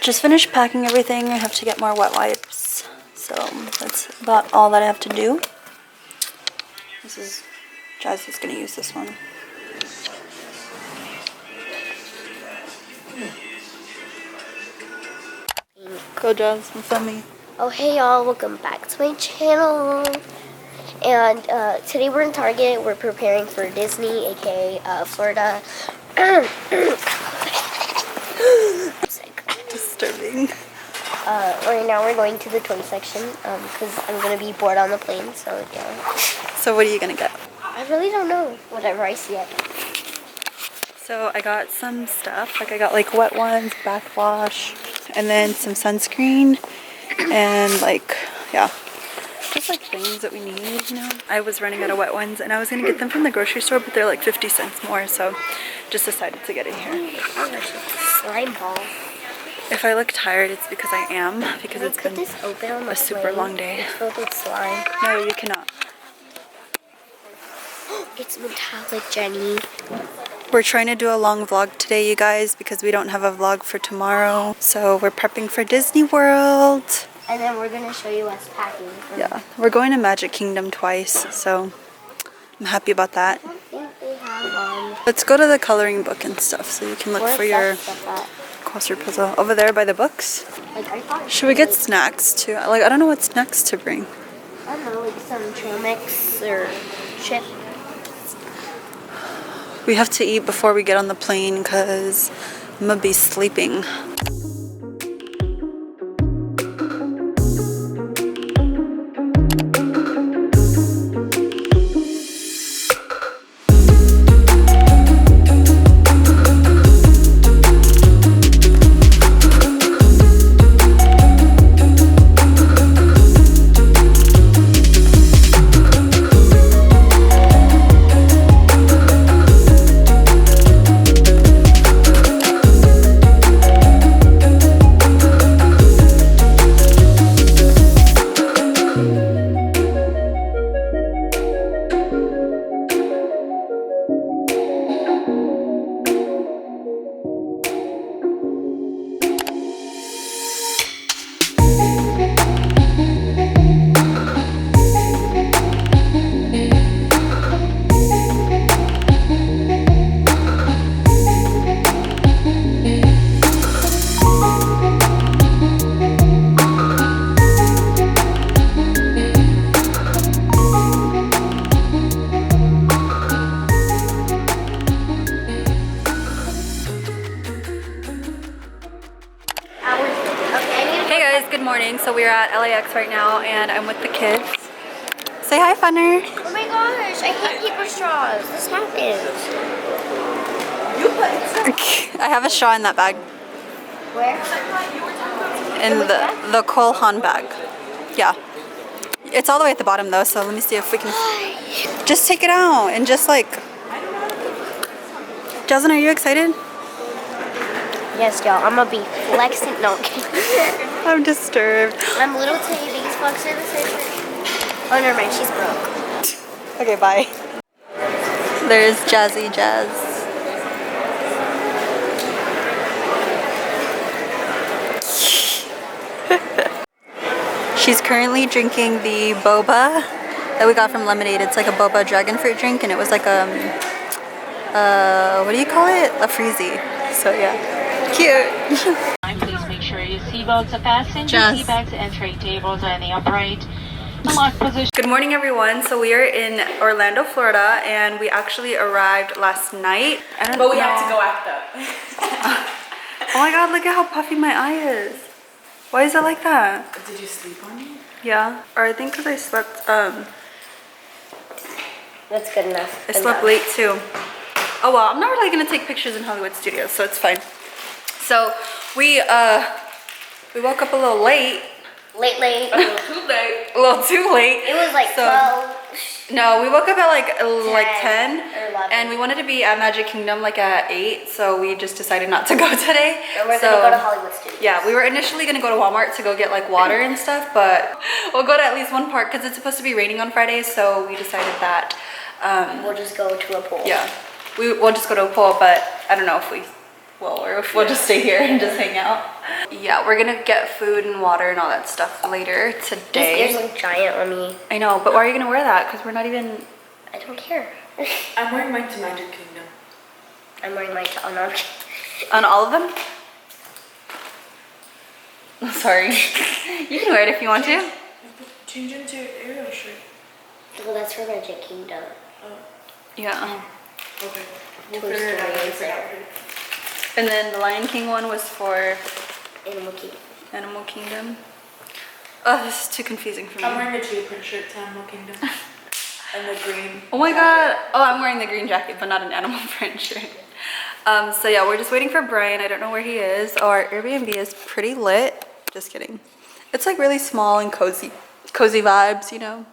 just finished packing everything. I have to get more wet wipes. So that's about all that I have to do. This is, Jazz is going to use this one. Go Jazz, I'm filming. Oh hey y'all, welcome back to my channel. And today we're in Target. We're preparing for Disney, aka Florida. Disturbing. Right now we're going to the toy section because I'm gonna be bored on the plane. So yeah. So what are you gonna get? I really don't know. Whatever I see it. So I got some stuff. Like I got like wet ones, backwash, and then some sunscreen, and like yeah, just like things that we need. You know, I was running out of wet ones, and I was gonna get them from the grocery store, but they're like 50 cents more. So just decided to get it here. Slime ball. If I look tired, it's because I am, because it's been a super long day. It's filled with slime. No, you cannot. It's metallic, Jenny. We're trying to do a long vlog today, you guys, because we don't have a vlog for tomorrow. So we're prepping for Disney World. And then we're gonna show you us packing. Yeah, we're going to Magic Kingdom twice, so I'm happy about that. I don't think they have one. Let's go to the coloring book and stuff so you can look for your crossword puzzle. Over there by the books. Like, I thought should we get snacks too? Like, I don't know what snacks to bring. I don't know, like some trail mix or chip. We have to eat before we get on the plane because I'm gonna be sleeping. Good morning. So we're at LAX right now and I'm with the kids. Say hi, Funner. Oh my gosh, I hate paper straws. This happens. I have a straw in that bag. Where? In the Cole Haan bag. Yeah. It's all the way at the bottom though, so let me see if we can just take it out and just like. Jasmine, are you excited? Yes, y'all. I'm gonna be flexing. No, I'm kidding. I'm disturbed. I'm little Teddy. These flex are the same. Oh, never mind. She's broke. Okay, bye. There's Jazzy Jazz. She's currently drinking the boba that we got from Lemonade. It's like a boba dragon fruit drink, and it was like what do you call it? A freezy. So yeah. Cute. Please make sure your seatbelts are fastened, your seatbacks and tray tables are in the upright locked position. Good morning, everyone. So we are in Orlando, Florida, and we actually arrived last night. But we have to go after. Oh my god, look at how puffy my eye is. Why is it like that? Did you sleep on me? Yeah. Or I think because I slept, That's good enough. I slept late too. Oh well, I'm not really gonna take pictures in Hollywood Studios, so it's fine. So we woke up a little late. Late. A little too late. A little too late. It was like 12. No, we woke up at like 10 or 11. and we wanted to be at Magic Kingdom like at 8, so we just decided not to go today. And we're gonna go to Hollywood Studios. Yeah, we were initially gonna go to Walmart to go get like water and stuff, but we'll go to at least one park because it's supposed to be raining on Friday, so we decided that we'll just go to a pool. Yeah, we'll just go to a pool, but I don't know if we will or if we'll just stay here and just hang out. Yeah, we're gonna get food and water and all that stuff later today. These ears look giant on me. I know, but why are you gonna wear that? Because we're not even... I don't care. I'm wearing mine to Magic Kingdom. I'm wearing mine to on. On all of them? Oh, sorry. You can wear it if you want to. Change into your Ariel shirt. Well, that's for Magic Kingdom. Yeah. Okay. Toy We'll figure it out. Story is there. And then the Lion King one was for Animal Kingdom. Animal Kingdom. Oh, this is too confusing for me. I'm wearing a cheetah print shirt to Animal Kingdom. And the green. Oh my god. Oh, I'm wearing the green jacket, but not an animal print shirt. So yeah, we're just waiting for Brian. I don't know where he is. Oh, our Airbnb is pretty lit. Just kidding. It's like really small and cozy. Cozy vibes, you know?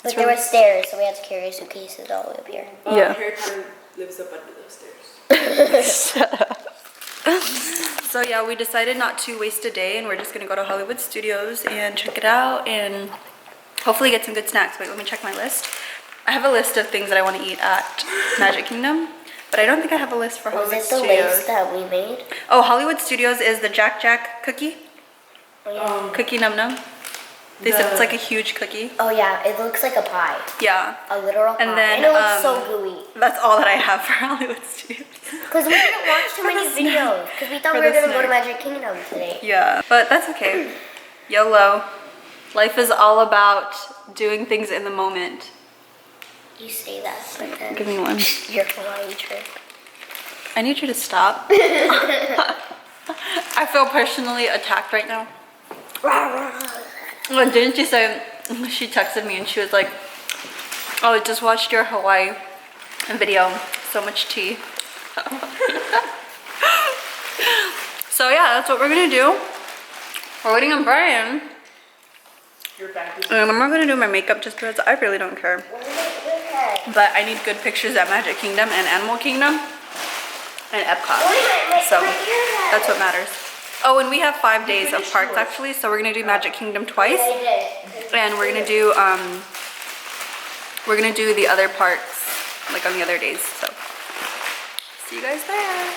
But there were stairs, so we had to carry suitcases all the way up here. Oh, Yeah. Harry Potter lives up under those stairs. So yeah, we decided not to waste a day and we're just gonna go to Hollywood Studios and check it out and hopefully get some good snacks. Wait, let me check my list. I have a list of things that I want to eat at Magic Kingdom, but I don't think I have a list for Hollywood Was it the Studios. lace that we made? Oh, Hollywood Studios is the Jack Jack cookie. Cookie Num Num. They said it's like a huge cookie. Oh yeah, it looks like a pie. Yeah. A literal pie. And then, it looks so gooey. That's all that I have for Hollywood Studios. Because we didn't watch too many videos. Because we thought For we were the going to go to snack. Magic Kingdom today. Yeah, but that's okay. YOLO. Life is all about doing things in the moment. You say that, but then Give me one. your Hawaii trip. I need you to stop. I feel personally attacked right now. Well, didn't you say, she texted me and she was like, oh, I just watched your Hawaii video. So much tea. So yeah, that's what we're gonna do. We're waiting on Brian. Your bag is And I'm not gonna do my makeup just because I really don't care. But I need good pictures at Magic Kingdom and Animal Kingdom and Epcot. So that's what matters. Oh, and we have 5 days of parks actually, so we're gonna do Magic Kingdom twice, and we're gonna do the other parks like on the other days. So see you guys there.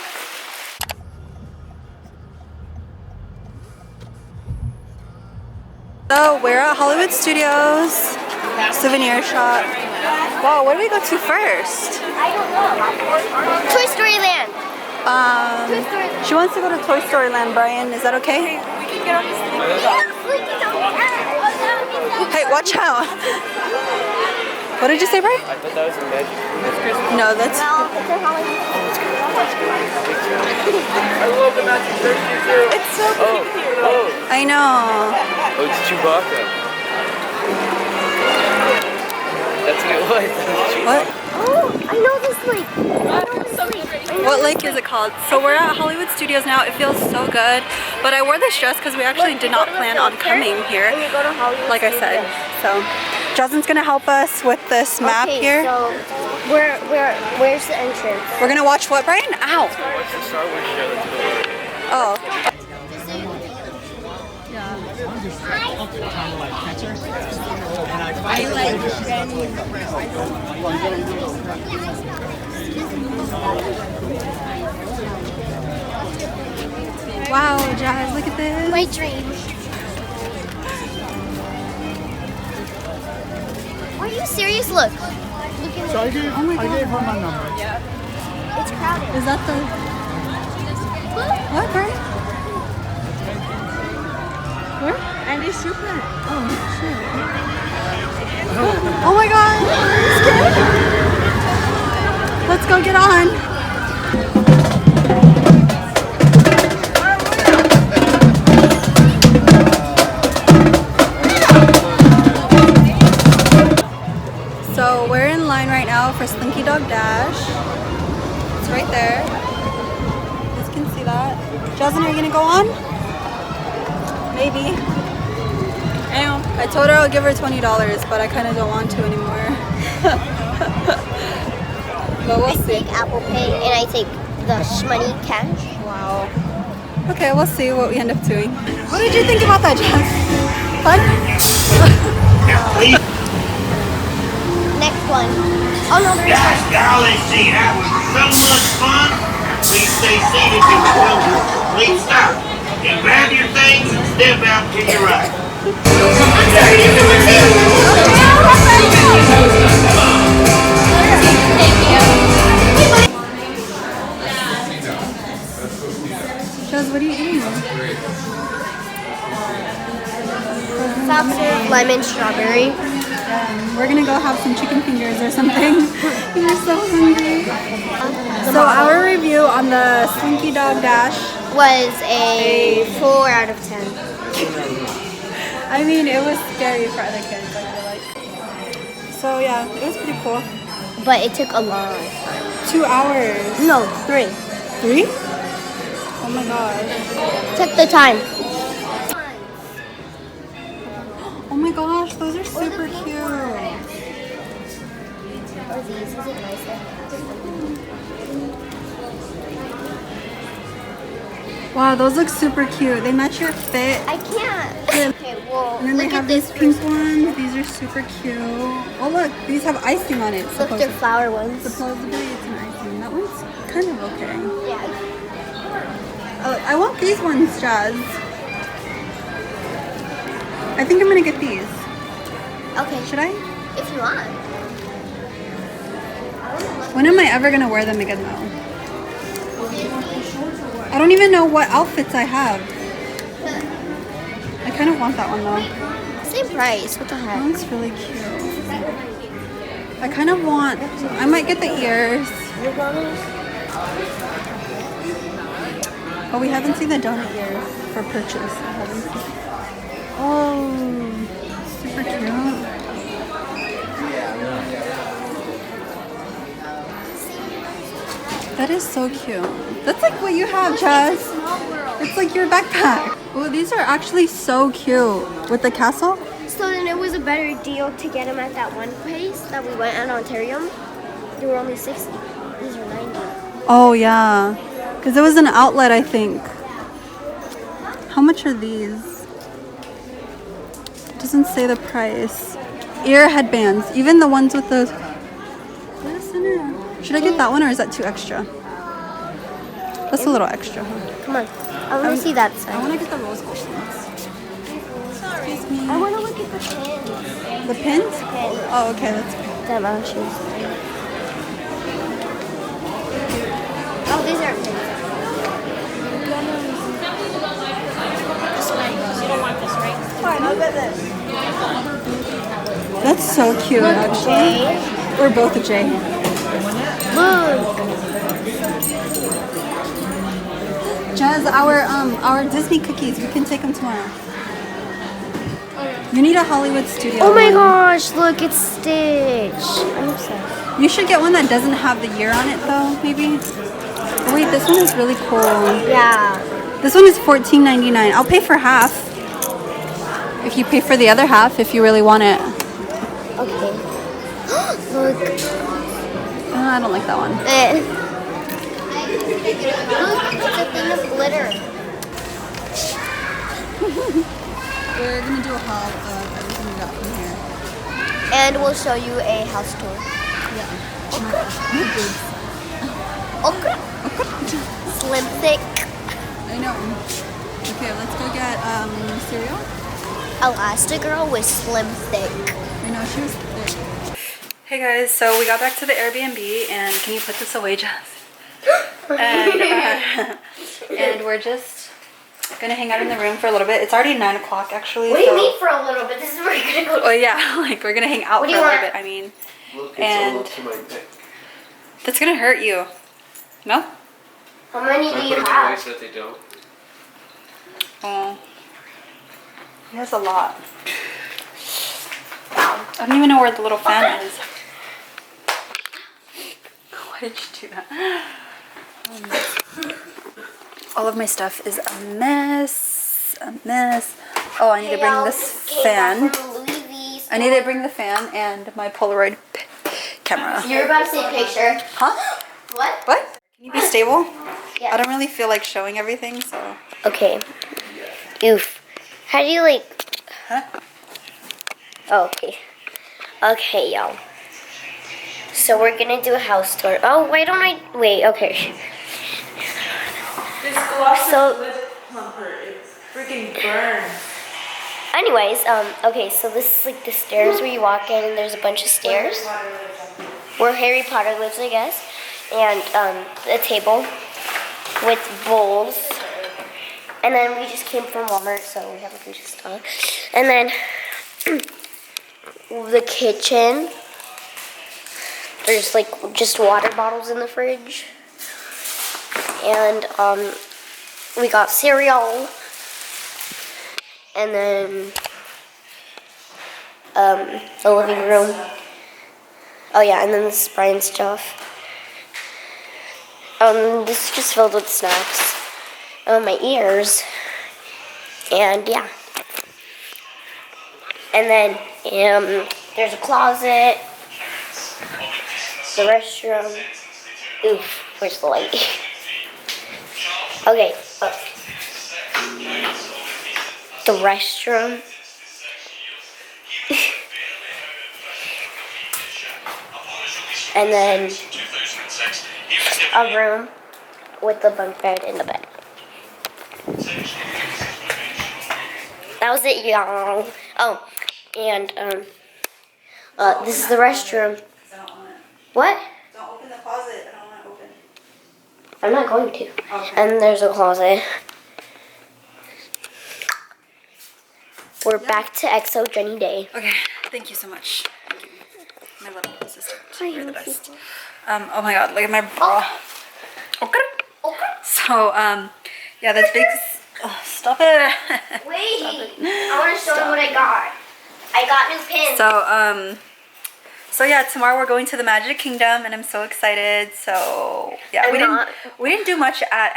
So we're at Hollywood Studios, souvenir shop. Wow, where do we go to first? I don't know. Toy Story Land. She wants to go to Toy Story Land, Brian. Is that okay? Hey, watch out. What did you say, Brian? I thought that was a magic. No, that's... I love the magic turkey too. It's so Oh, oh, I know. oh, it's Chewbacca. That's what it was. What? Oh, I know this lake. What lake is it called? So we're at Hollywood Studios now. It feels so good. But I wore this dress because we actually did not plan on coming here, And you go to Hollywood like I said. So Jasmine's gonna help us with this map here. So where's the entrance? We're gonna watch what, Brian? Ow! What's the Star Wars show? Let's go. Oh. Wow, Jazz, look at this. My dream. Are you serious? Look. Look at So it. I gave her my number. It's crowded. Is that the... What, Brian? Where? Andy Super. Oh, shit. Oh my god! Scared? Let's go get on. So we're in line right now for Slinky Dog Dash. It's right there. You guys can see that. Jasmine, are you gonna go on? Maybe. I told her I'll give her $20, but I kind of don't want to anymore. But we'll I see. take Apple Pay and I take the shmoney cash. Wow. Okay, we'll see what we end up doing. What did you think about that, Jess? Fun? Next one. Oh no, there's Gosh, golly, see, that was so much fun. Please stay seated until the complete stop. And grab your things and step out to your right. Jazz, what are you eating? Soft serve lemon strawberry. We're gonna go have some chicken fingers or something. We're so hungry. So our review on the Slinky Dog Dash Was a 4 out of 10. I mean, it was scary for other kids, I feel like. So yeah, it was pretty cool. But it took a long time. 2 hours. No, 3. 3? Oh my gosh. Took the time. Oh my gosh, those are super cute. Or these, is it nicer? Wow, those look super cute. They match your fit. I can't. Okay, well, And then they look have at these this pink ones. These are super cute. Oh look, these have icing on it. Look, they're Supposedly. flower ones. Supposedly it's an icing. That one's kind of okay. Yeah. Oh, I want these ones, Jazz. I think I'm gonna get these. Okay. Should I? If you want. When am I ever gonna wear them again though? I don't even know what outfits I have. I kind of want that one though. Same price. What the That heck? one's really cute. I kind of want, I might get the ears. Oh, we haven't seen the donut ears for purchase. I haven't seen. Oh, super cute. That is so cute. That's like what you have, Jazz. It's like your backpack. Oh, these are actually so cute. With the castle? So then it was a better deal to get them at that one place that we went at Ontario. They were only 60. These are 90. Oh, yeah. Because it was an outlet, I think. How much are these? It doesn't say the price. Ear headbands. Even the ones with the... Should I get that one or is that too extra? That's a little extra. Come on. I want to see that I side. want to get the rose gold ones. Excuse me. I want to look at the pins. The pins? Oh, okay. Let's go. Damn, I shoes. Oh, these are pins. This one. You don't want this, right? Fine, I'll get this. That's so cute, actually. We're both a J. Look. Jazz, our Disney cookies. We can take them tomorrow. You need a Hollywood studio. Oh my one. gosh, look, it's Stitch. I'm obsessed. You should get one that doesn't have the year on it, though. Maybe. Oh, wait, this one is really cool. Yeah. This one is $14.99. I'll pay for half. If you pay for the other half, if you really want it. Okay. Look. I don't like that one. Look, it's a thing of glitter. We're gonna do a haul of everything we got from here. And we'll show you a house tour. Yeah. Oh my gosh, my boobs. Okay. Slim thick. I know. Okay, let's go get cereal. Elastigirl with slim thick. I know, she was thick. Hey guys, so we got back to the Airbnb and can you put this away, Jess? And we're just gonna hang out in the room for a little bit. It's already 9 o'clock actually. What do you mean for a little bit? This is where you're gonna go. Oh yeah, like we're gonna hang out for a little bit, I mean. Look, And it's all up to my neck. that's gonna hurt you. No? How many So do I you put them away have? so that they don't. Oh. He has a lot. I don't even know where the little fan is. Why did you do that? All of my stuff is a mess. A mess. Oh, I need to bring this fan. I need to bring the fan and my Polaroid camera. You're about to see a picture. Huh? What? What? Can you be stable? Yeah. I don't really feel like showing everything, so. Okay. Oof. How do you like... Huh? Oh, okay. Okay, y'all. So we're gonna do a house tour. Oh, why don't I... Wait, okay. This gloss So- lip plumper, it's freaking burn. Anyways, okay, so this is like the stairs where you walk in, and there's a bunch of stairs where Harry Potter lives, I guess, and a table with bowls, and then we just came from Walmart, so we have a bunch of stuff, and then the kitchen. There's like just water bottles in the fridge, and we got cereal. And then the living room. Oh yeah, and then this is Brian's stuff. This is just filled with snacks. My ears. And yeah. And then there's a closet. The restroom. Oof, where's the light? Okay. The restroom. And then a room with the bunk bed and the bed. That was it, y'all. Oh, and this is the restroom. What? Don't open the closet. I don't want to open. I'm not going to. Okay. And there's a closet. We're back to xojennydey. Okay, thank you so much. Thank you. My little assistant. You're the best. Oh my god, look at my bra. Okay. So, yeah, that's big. Oh, stop it. Wait, I want to show you what I got. I got new pins. So yeah, tomorrow we're going to the Magic Kingdom, and I'm so excited. So yeah, we didn't do much at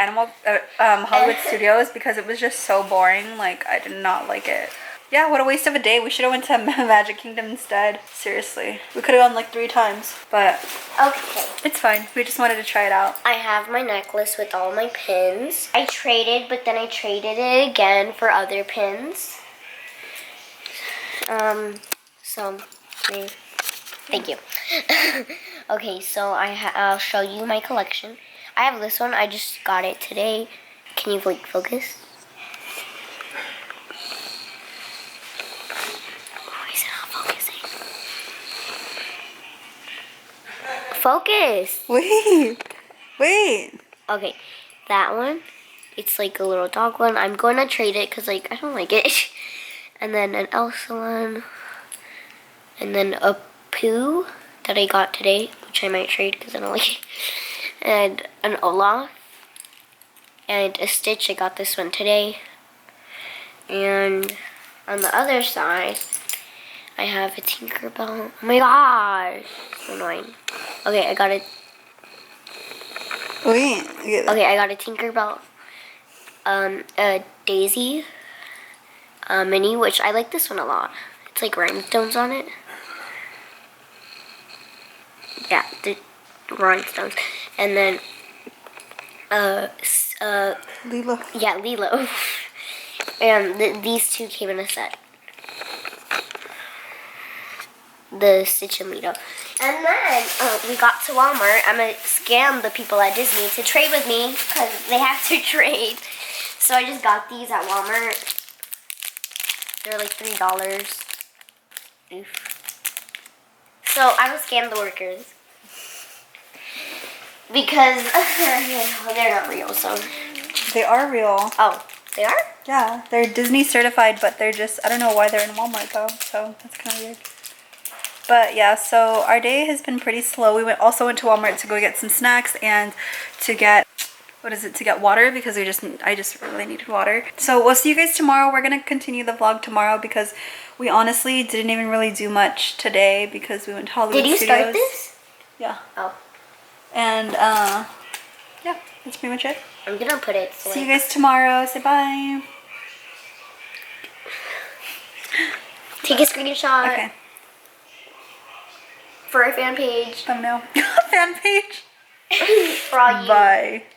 Hollywood Studios because it was just so boring. Like, I did not like it. Yeah, what a waste of a day. We should have went to Magic Kingdom instead. Seriously, we could have gone like 3 times, but Okay. it's fine. We just wanted to try it out. I have my necklace with all my pins. I traded, but then I traded it again for other pins. Thank you. Okay, so I'll show you my collection. I have this one. I just got it today. Can you like focus? Why is it not focusing? Focus. Wait. Okay, that one. It's like a little dog one. I'm going to trade it because like I don't like it. And then an Elsa one. And then a Pooh that I got today, which I might trade because I don't like it. And an Olaf. And a Stitch. I got this one today. And on the other side, I have a Tinkerbell. Oh my gosh. So annoying. Okay, I got a... Wait. Okay, I got a Tinkerbell. A Daisy. Mini, which I like this one a lot. It's like rhinestones on it. Yeah, the rhinestones. And then, Lilo. yeah, Lilo. And these two came in a set. The Stitch and Lilo. And then, we got to Walmart. I'm going to scam the people at Disney to trade with me because they have to trade. So I just got these at Walmart. They're like $3. Oof. So I will scam the workers. Because they're not real, so. They are real. Oh, they are? Yeah, they're Disney certified, but they're just, I don't know why they're in Walmart though, so that's kind of weird. But yeah, so our day has been pretty slow. We also went to Walmart to go get some snacks and to get, to get water because I just really needed water. So we'll see you guys tomorrow. We're going to continue the vlog tomorrow because we honestly didn't even really do much today because we went to Hollywood Studios. Did you start this? Yeah. Oh. And yeah, that's pretty much it. I'm gonna put it. So see you guys tomorrow. Say bye. Take a screenshot. Okay. For our fan page. Thumbnail. Fan page. For all you. Bye.